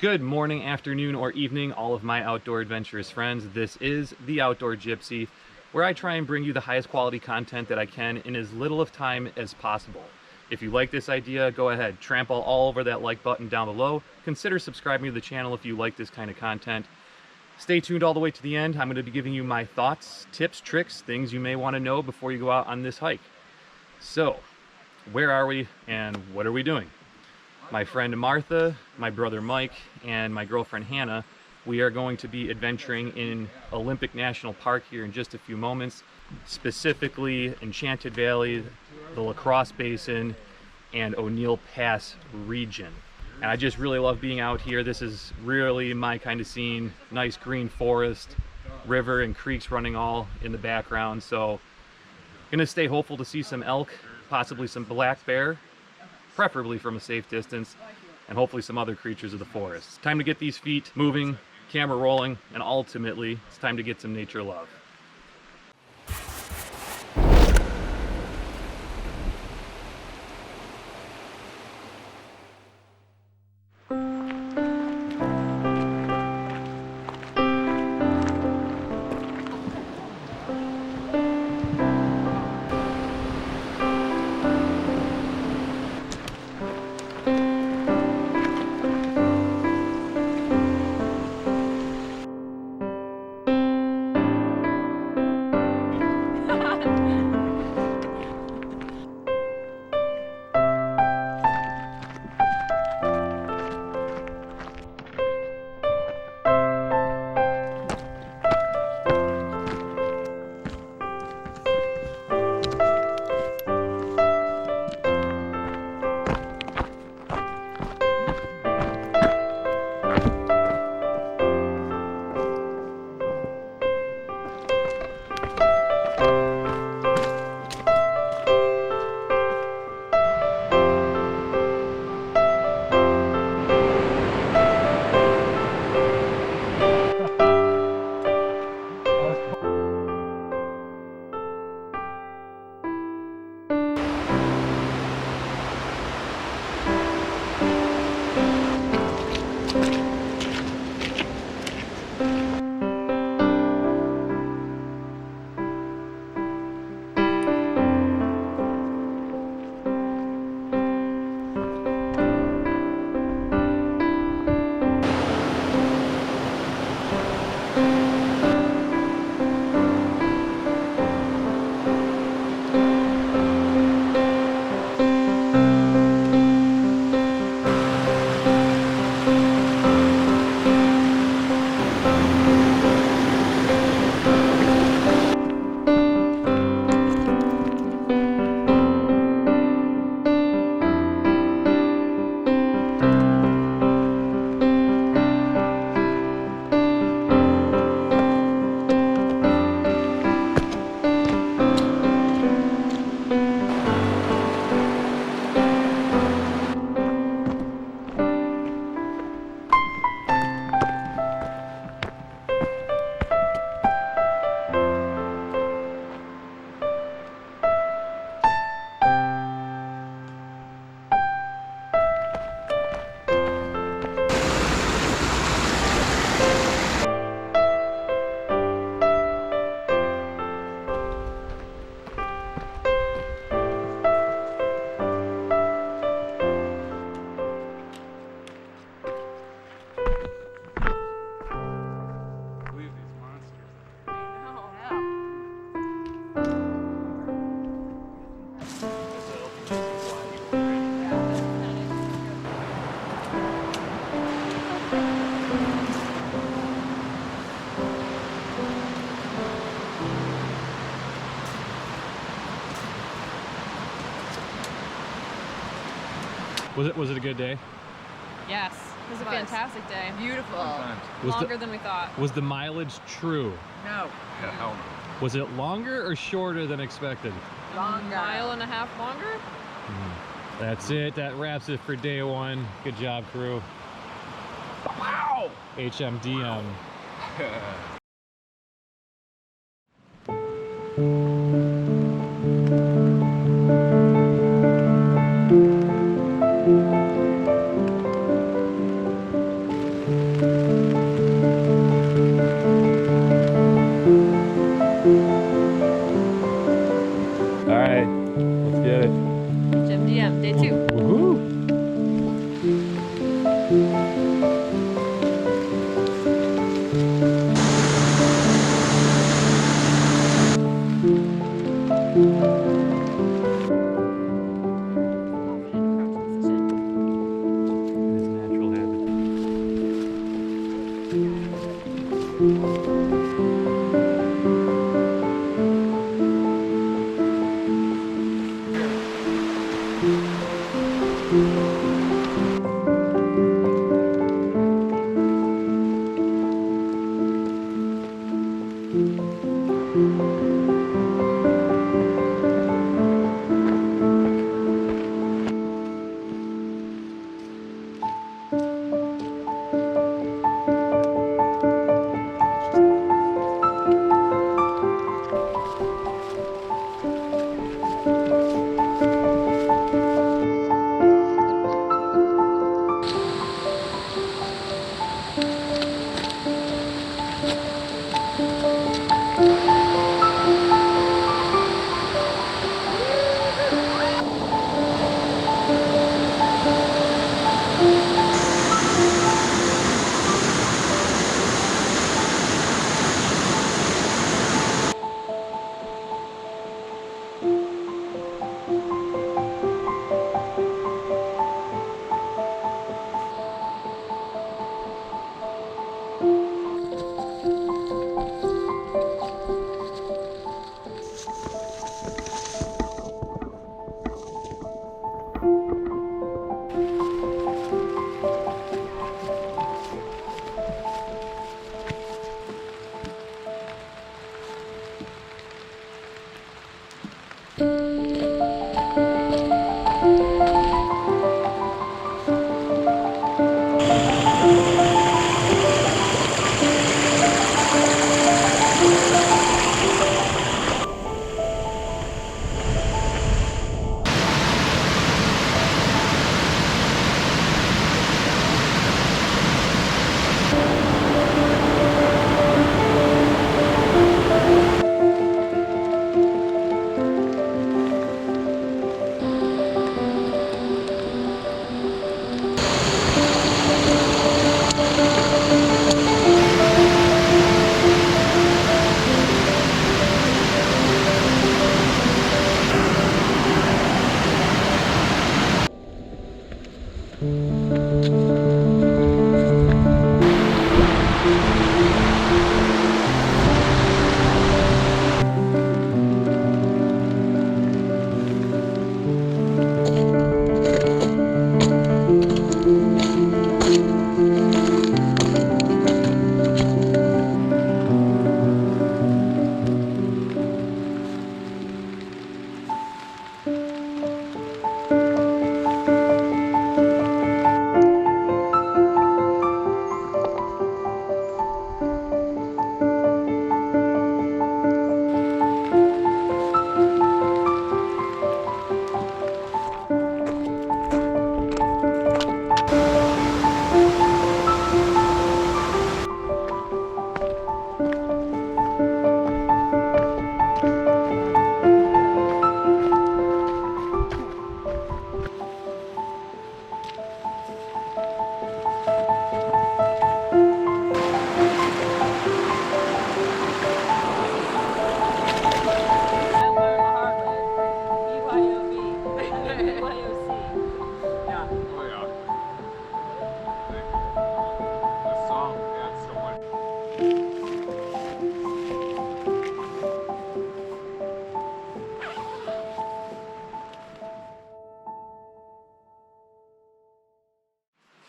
Good morning, afternoon, or evening, all of my outdoor adventurous friends. This is The Outdoor Gypsy, where I try and bring you the highest quality content that I can in as little of time as possible. If you like this idea, go ahead, trample all over that like button down below. Consider subscribing to the channel if you like this kind of content. Stay tuned all the way to the end. I'm going to be giving you my thoughts, tips, tricks, things you may want to know before you go out on this hike. So, where are we and what are we doing? My friend Martha, my brother Mike, and my girlfriend Hannah, we are going to be adventuring in Olympic National Park here in just a few moments, specifically Enchanted Valley, the Lacrosse Basin, and O'Neill Pass region. And I just really love being out here. This is really my kind of scene. Nice green forest, river and creeks running all in the background. So gonna stay hopeful to see some elk, possibly some black bear, preferably from a safe distance, and hopefully some other creatures of the forest. It's time to get these feet moving, camera rolling, and ultimately it's time to get some nature love. Was it a good day? Yes, it was a fantastic day. Beautiful. Longer than we thought. Was the mileage true? No. Yeah, hell no. Was it longer or shorter than expected? Longer. A mile and a half longer? That's it. That wraps it for day one. Good job, crew. Wow! HMDM.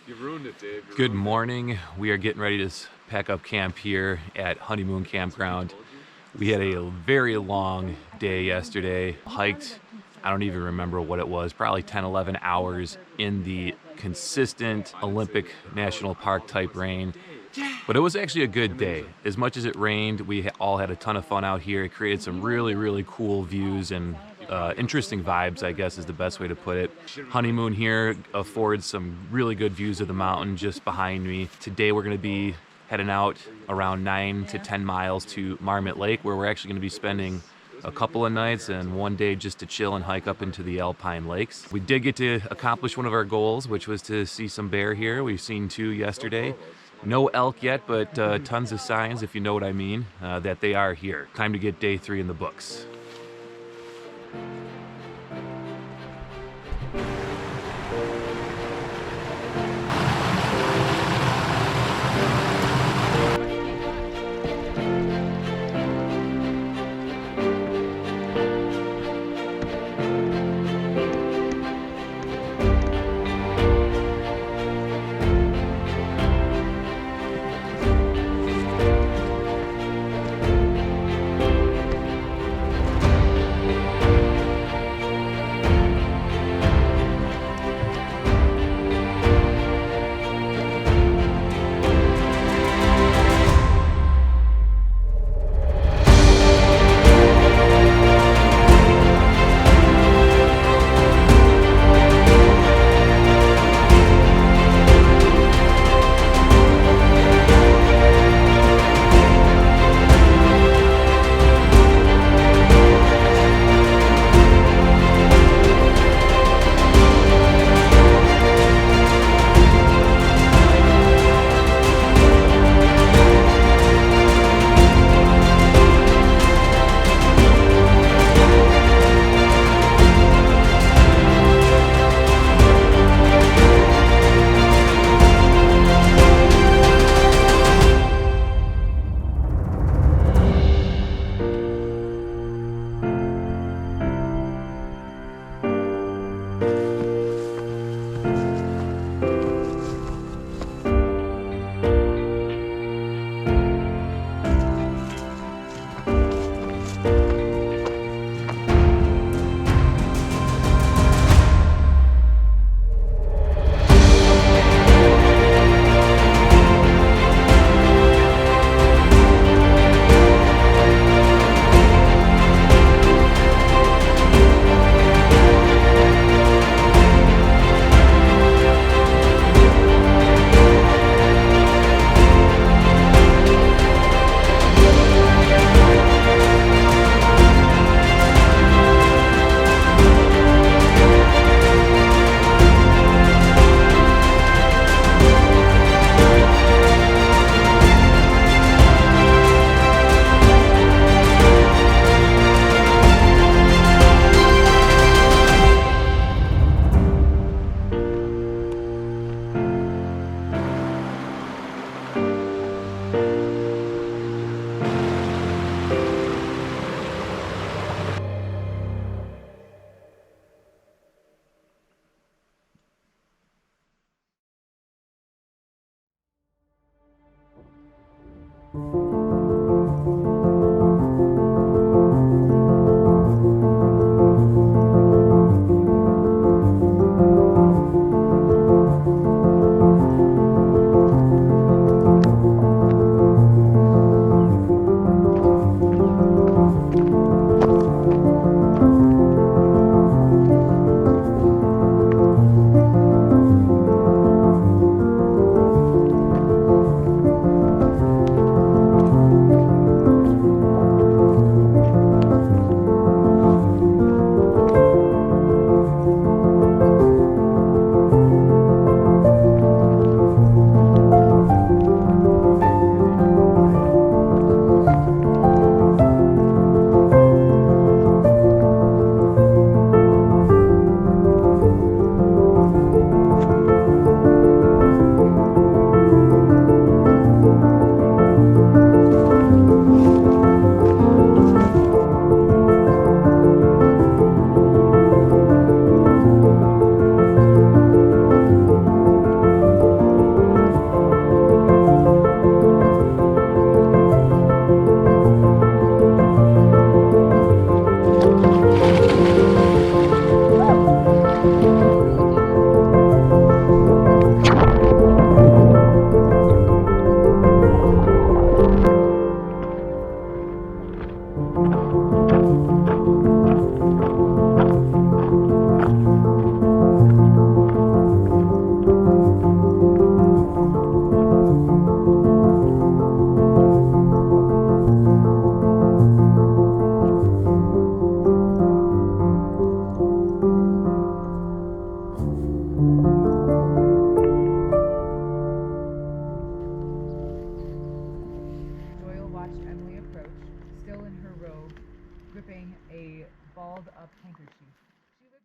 You ruined it, Dave. Good morning. We are getting ready to pack up camp here at Honeymoon Campground. We had a very long day yesterday. Hiked, I don't even remember what it was, probably 10, 11 hours in the consistent Olympic National Park type rain. But it was actually a good day. As much as it rained, we all had a ton of fun out here. It created some really, really cool views and interesting vibes, I guess is the best way to put it. Honeymoon here affords some really good views of the mountain just behind me. Today we're going to be heading out around 9 to 10 miles to Marmot Lake, where we're actually going to be spending a couple of nights and one day just to chill and hike up into the Alpine lakes. We did get to accomplish one of our goals, which was to see some bear here. We've seen 2 yesterday. No elk yet, but tons of signs, if you know what I mean, that they are here. Time to get day 3 in the books. dripping a balled up handkerchief. She lived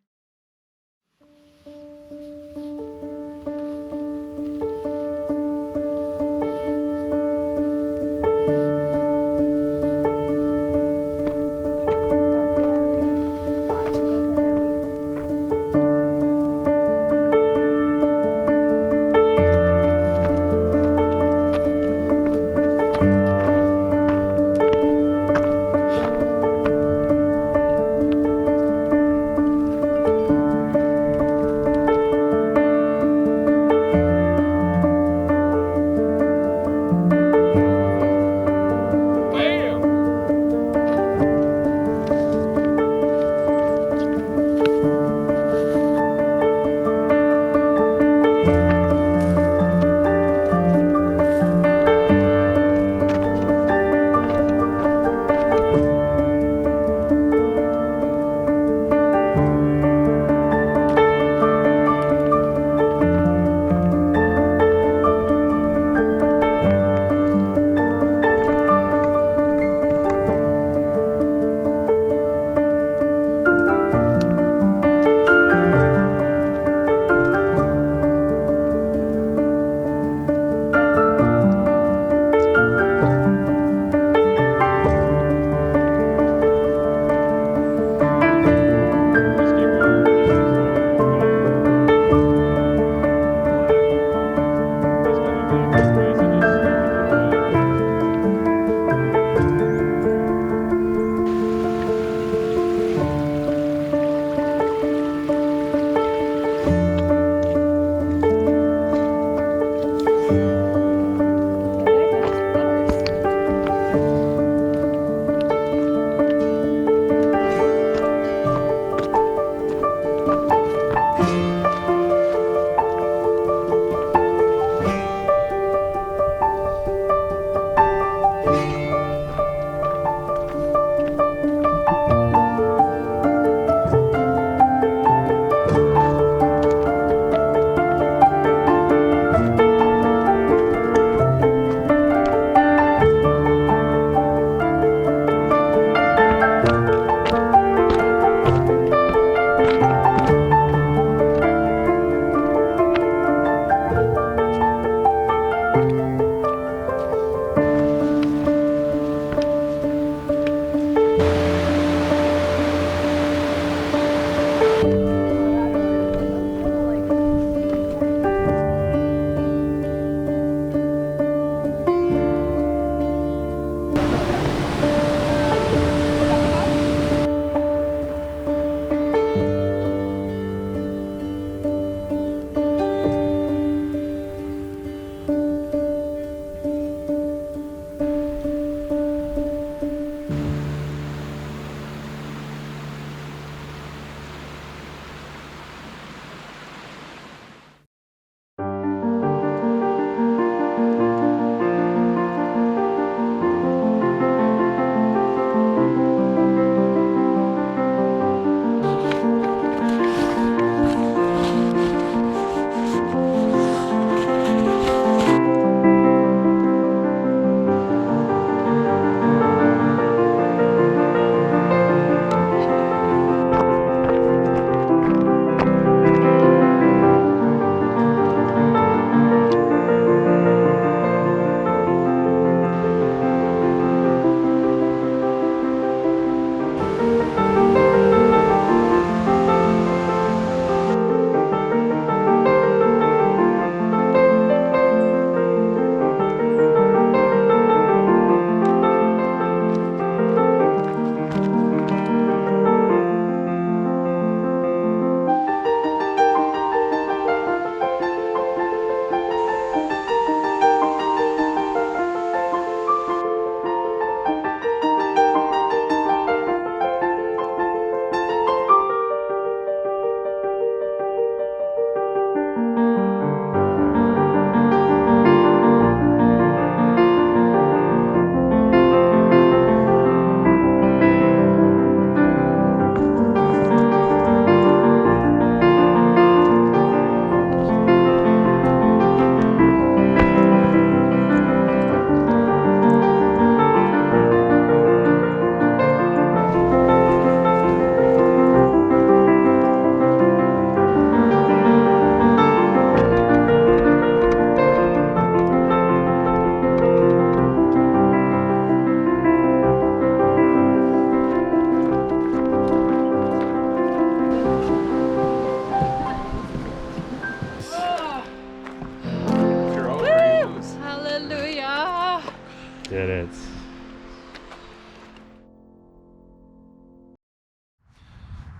at it.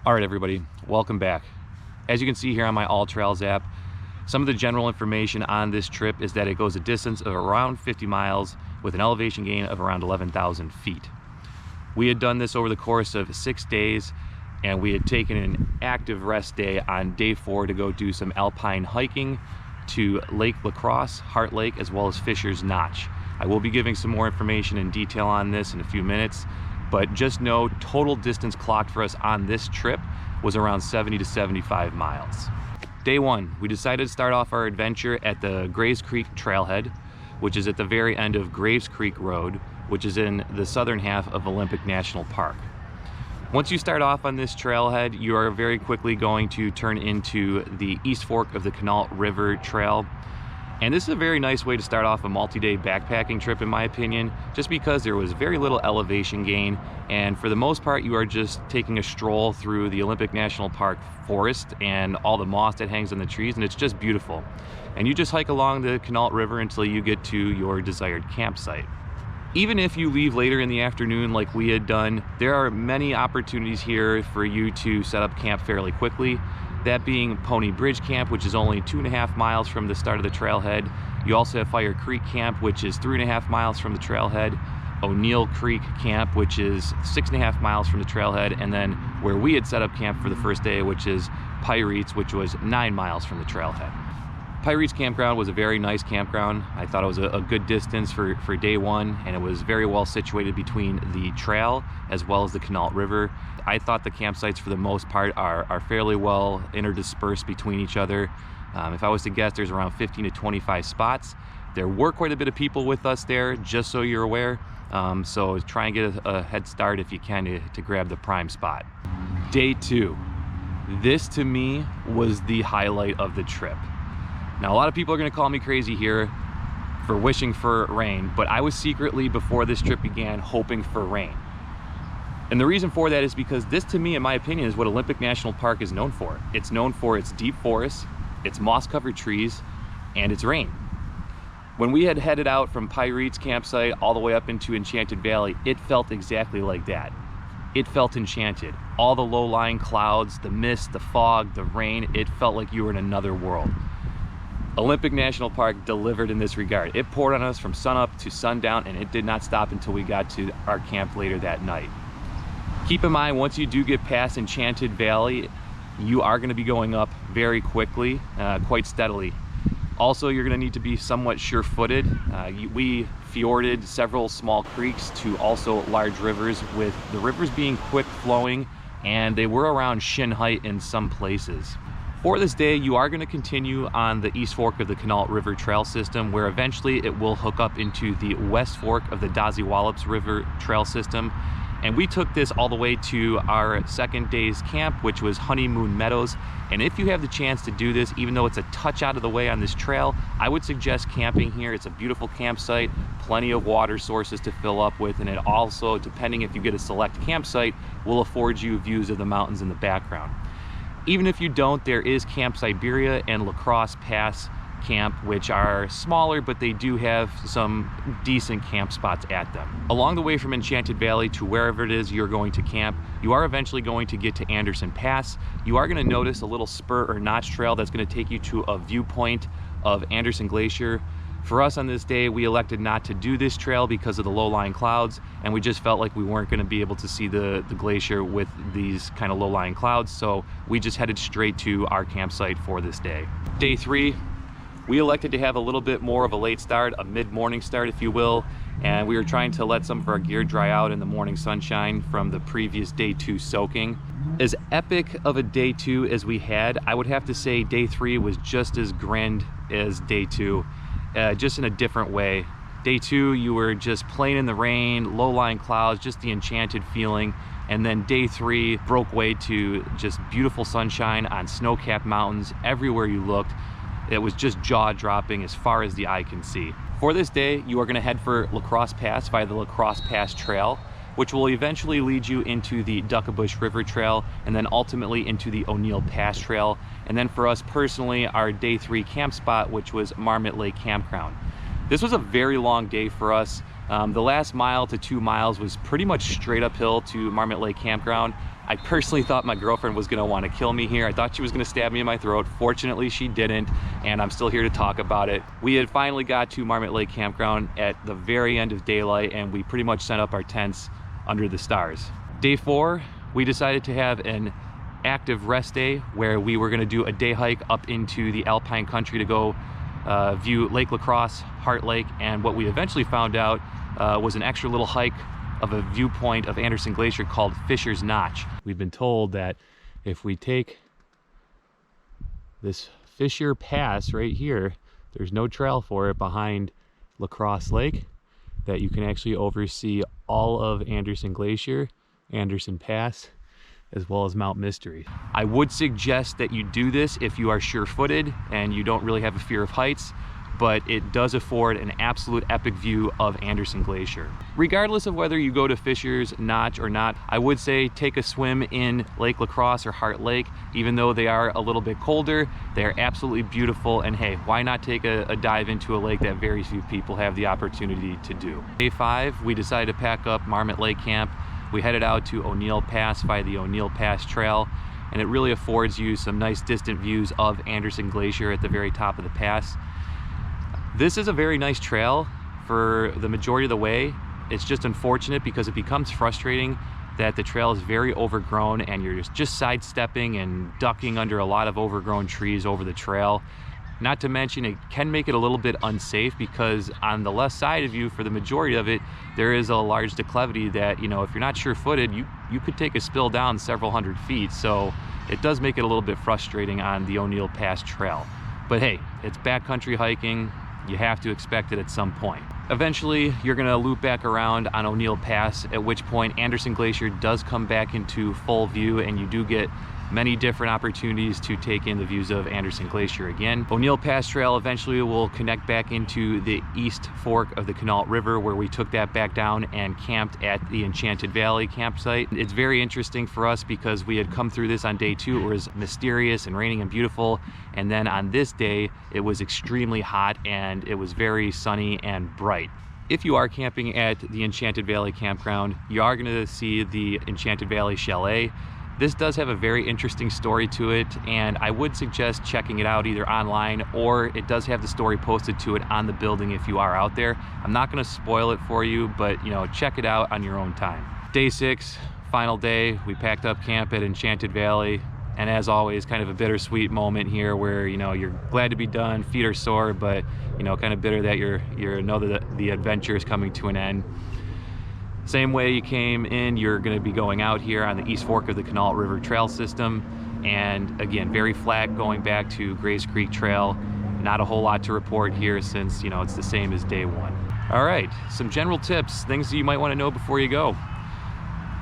All right, everybody, welcome back. As you can see here on my All Trails app, some of the general information on this trip is that it goes a distance of around 50 miles with an elevation gain of around 11,000 feet. We had done this over the course of 6 days, and we had taken an active rest day on day 4 to go do some alpine hiking to Lake Lacrosse, Heart Lake, as well as Fisher's Notch. I will be giving some more information in detail on this in a few minutes, but just know total distance clocked for us on this trip was around 70 to 75 miles. Day 1, we decided to start off our adventure at the Graves Creek Trailhead, which is at the very end of Graves Creek Road, which is in the southern half of Olympic National Park. Once you start off on this trailhead, you are very quickly going to turn into the East Fork of the Quinault River Trail. And this is a very nice way to start off a multi-day backpacking trip, in my opinion, just because there was very little elevation gain, and for the most part you are just taking a stroll through the Olympic National Park forest and all the moss that hangs on the trees, and it's just beautiful. And you just hike along the Quinault River until you get to your desired campsite. Even if you leave later in the afternoon like we had done, there are many opportunities here for you to set up camp fairly quickly. That being Pony Bridge Camp, which is only 2.5 miles from the start of the trailhead. You also have Fire Creek Camp, which is 3.5 miles from the trailhead. O'Neill Creek Camp, which is 6.5 miles from the trailhead. And then where we had set up camp for the first day, which is Pyrites, which was 9 miles from the trailhead. Pyrites Campground was a very nice campground. I thought it was a good distance for day 1, and it was very well situated between the trail as well as the Quinault River. I thought the campsites for the most part are fairly well interdispersed between each other. If I was to guess, there's around 15 to 25 spots. There were quite a bit of people with us there, just so you're aware. So try and get a head start if you can to grab the prime spot. Day 2. This to me was the highlight of the trip. Now, a lot of people are going to call me crazy here for wishing for rain, but I was secretly, before this trip began, hoping for rain. And the reason for that is because this, to me, in my opinion, is what Olympic National Park is known for. It's known for its deep forests, its moss-covered trees, and its rain. When we had headed out from Pyrites campsite all the way up into Enchanted Valley, it felt exactly like that. It felt enchanted. All the low-lying clouds, the mist, the fog, the rain, it felt like you were in another world. Olympic National Park delivered in this regard. It poured on us from sunup to sundown, and it did not stop until we got to our camp later that night. Keep in mind, once you do get past Enchanted Valley, you are going to be going up very quickly, quite steadily. Also, you're going to need to be somewhat sure-footed. We fjorded several small creeks to also large rivers, with the rivers being quick flowing, and they were around shin height in some places. For this day, you are going to continue on the East Fork of the Quinault River Trail system, where eventually it will hook up into the West Fork of the Dazzy-Wallops River Trail system. And we took this all the way to our second day's camp, which was Honeymoon Meadows. And if you have the chance to do this, even though it's a touch out of the way on this trail, I would suggest camping here. It's a beautiful campsite, plenty of water sources to fill up with, and it also, depending if you get a select campsite, will afford you views of the mountains in the background. Even if you don't, there is Camp Siberia and Lacrosse Pass Camp, which are smaller, but they do have some decent camp spots at them. Along the way from Enchanted Valley to wherever it is you're going to camp, you are eventually going to get to Anderson Pass. You are going to notice a little spur or notch trail that's going to take you to a viewpoint of Anderson Glacier. For us on this day, we elected not to do this trail because of the low-lying clouds, and we just felt like we weren't going to be able to see the glacier with these kind of low-lying clouds, so we just headed straight to our campsite for this day. Day 3, we elected to have a little bit more of a late start, a mid-morning start if you will, and we were trying to let some of our gear dry out in the morning sunshine from the previous day 2 soaking. As epic of a day 2 as we had, I would have to say day 3 was just as grand as day 2. Just in a different way. Day 2, you were just playing in the rain, low-lying clouds, just the enchanted feeling. And then day 3 broke way to just beautiful sunshine on snow-capped mountains everywhere you looked. It was just jaw-dropping as far as the eye can see. For this day, you are going to head for Lacrosse Pass via the Lacrosse Pass Trail, which will eventually lead you into the Duckabush River Trail, and then ultimately into the O'Neill Pass Trail. And then for us personally, our day 3 camp spot, which was Marmot Lake Campground. This was a very long day for us. The last mile to 2 miles was pretty much straight uphill to Marmot Lake Campground. I personally thought my girlfriend was gonna want to kill me here. I thought she was gonna stab me in my throat. Fortunately, she didn't, and I'm still here to talk about it. We had finally got to Marmot Lake Campground at the very end of daylight, and we pretty much set up our tents under the stars. Day 4, we decided to have an active rest day where we were gonna do a day hike up into the Alpine country to go view Lake Lacrosse, Heart Lake, and what we eventually found out was an extra little hike of a viewpoint of Anderson Glacier called Fisher's Notch. We've been told that if we take this Fisher Pass right here, there's no trail for it behind Lacrosse Lake, that you can actually oversee all of Anderson Glacier, Anderson Pass, as well as Mount Mystery. I would suggest that you do this if you are sure-footed and you don't really have a fear of heights, but it does afford an absolute epic view of Anderson Glacier. Regardless of whether you go to Fisher's Notch or not, I would say take a swim in Lake Lacrosse or Heart Lake. Even though they are a little bit colder, they are absolutely beautiful, and hey, why not take a dive into a lake that very few people have the opportunity to do. Day 5, we decided to pack up Marmot Lake Camp. We headed out to O'Neill Pass by the O'Neill Pass Trail, and it really affords you some nice distant views of Anderson Glacier at the very top of the pass. This is a very nice trail for the majority of the way. It's just unfortunate because it becomes frustrating that the trail is very overgrown and you're just sidestepping and ducking under a lot of overgrown trees over the trail. Not to mention, it can make it a little bit unsafe because on the left side of you, for the majority of it, there is a large declivity that, you know, if you're not sure-footed, you could take a spill down several hundred feet. So it does make it a little bit frustrating on the O'Neill Pass Trail. But hey, it's backcountry hiking. You have to expect it at some point. Eventually, you're gonna loop back around on O'Neill Pass, at which point Anderson Glacier does come back into full view, and you do get many different opportunities to take in the views of Anderson Glacier again. O'Neill Pass Trail eventually will connect back into the east fork of the Quinault River, where we took that back down and camped at the Enchanted Valley campsite. It's very interesting for us because we had come through this on day 2. It was mysterious and raining and beautiful, and then on this day it was extremely hot and it was very sunny and bright. If you are camping at the Enchanted Valley campground, you are going to see the Enchanted Valley Chalet. This does have a very interesting story to it, and I would suggest checking it out either online, or it does have the story posted to it on the building if you are out there. I'm not going to spoil it for you, but you know, check it out on your own time. Day 6, final day, we packed up camp at Enchanted Valley, and as always, kind of a bittersweet moment here where, you know, you're glad to be done, feet are sore, but you know, kind of bitter that you know that the adventure is coming to an end. Same way you came in, you're going to be going out here on the east fork of the Quinault River trail system, and again, very flat going back to Grays Creek Trail. Not a whole lot to report here since, you know, it's the same as day 1. All right, some general tips, things that you might want to know before you go.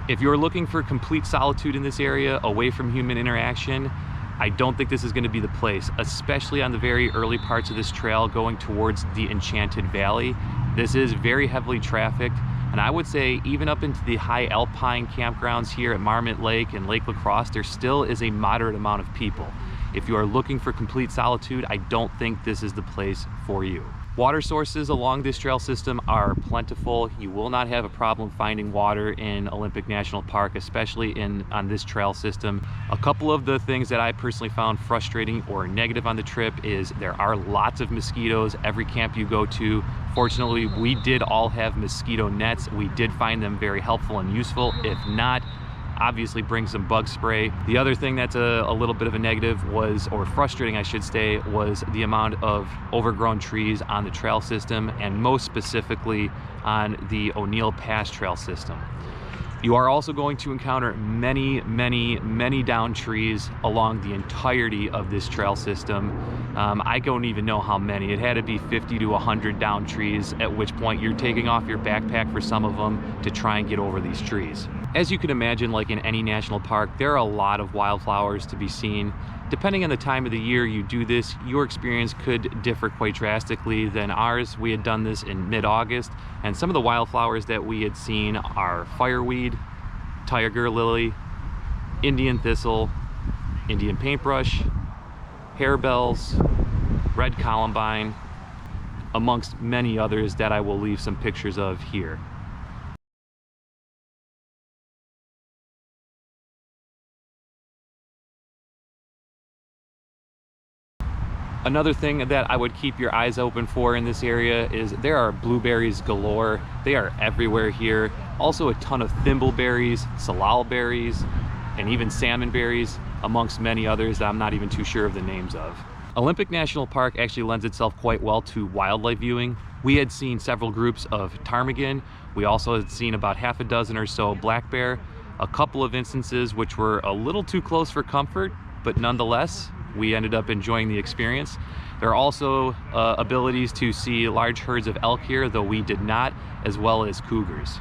If you're looking for complete solitude in this area, away from human interaction, I don't think this is going to be the place, especially on the very early parts of this trail going towards the Enchanted Valley. This is very heavily trafficked. And I would say even up into the high alpine campgrounds here at Marmot Lake and Lake Lacrosse, there still is a moderate amount of people. If you are looking for complete solitude, I don't think this is the place for you. Water sources along this trail system are plentiful. You will not have a problem finding water in Olympic National Park, especially on this trail system. A couple of the things that I personally found frustrating or negative on the trip is there are lots of mosquitoes every camp you go to. Fortunately, we did all have mosquito nets. We did find them very helpful and useful. If not, obviously bring some bug spray. The other thing that's a little bit of a negative was, or frustrating I should say, was the amount of overgrown trees on the trail system, and most specifically on the O'Neill Pass trail system. You are also going to encounter many, many, many down trees along the entirety of this trail system. I don't even know how many. It had to be 50 to 100 down trees, at which point you're taking off your backpack for some of them to try and get over these trees. As you can imagine, like in any national park, there are a lot of wildflowers to be seen. Depending on the time of the year you do this, your experience could differ quite drastically than ours. We had done this in mid-August, and some of the wildflowers that we had seen are fireweed, tiger lily, Indian thistle, Indian paintbrush, harebells, red columbine, amongst many others that I will leave some pictures of here. Another thing that I would keep your eyes open for in this area is there are blueberries galore. They are everywhere here. Also a ton of thimbleberries, salal berries, and even salmon berries, amongst many others that I'm not even too sure of the names of. Olympic National Park actually lends itself quite well to wildlife viewing. We had seen several groups of ptarmigan. We also had seen about half a dozen or so black bear, a couple of instances which were a little too close for comfort, but nonetheless, we ended up enjoying the experience. There are also abilities to see large herds of elk here, though we did not, as well as cougars.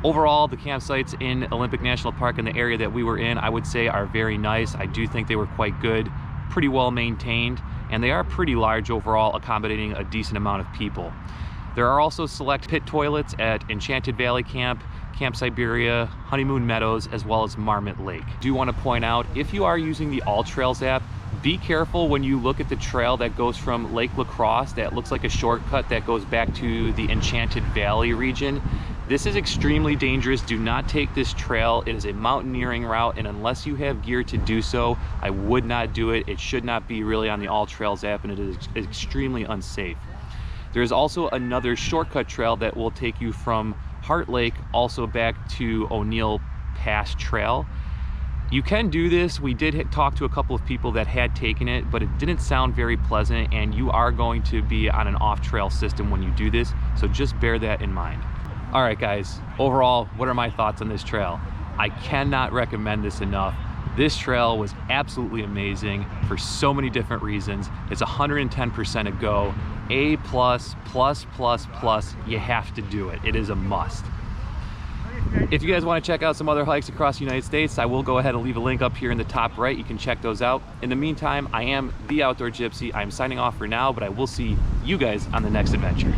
Overall, the campsites in Olympic National Park and the area that we were in, I would say are very nice. I do think they were quite good, pretty well maintained, and they are pretty large overall, accommodating a decent amount of people. There are also select pit toilets at Enchanted Valley Camp, Camp Siberia, Honeymoon Meadows, as well as Marmot Lake. I do want to point out, if you are using the All Trails app, be careful when you look at the trail that goes from Lake Lacrosse, that looks like a shortcut that goes back to the Enchanted Valley region. This is extremely dangerous. Do not take this trail. It is a mountaineering route, and unless you have gear to do so, I would not do it. It should not be really on the All Trails app, and it is extremely unsafe. There is also another shortcut trail that will take you from Heart Lake also back to O'Neill Pass Trail. You can do this. We did talk to a couple of people that had taken it, but it didn't sound very pleasant, and you are going to be on an off-trail system when you do this, so just bear that in mind. All right, guys, overall, what are my thoughts on this trail? I cannot recommend this enough. This trail was absolutely amazing for so many different reasons. It's 110% a go. A++++, you have to do it. It is a must. If you guys want to check out some other hikes across the United States, I will go ahead and leave a link up here in the top right. You can check those out. In the meantime, I am the Outdoor Gypsy. I'm signing off for now, but I will see you guys on the next adventure.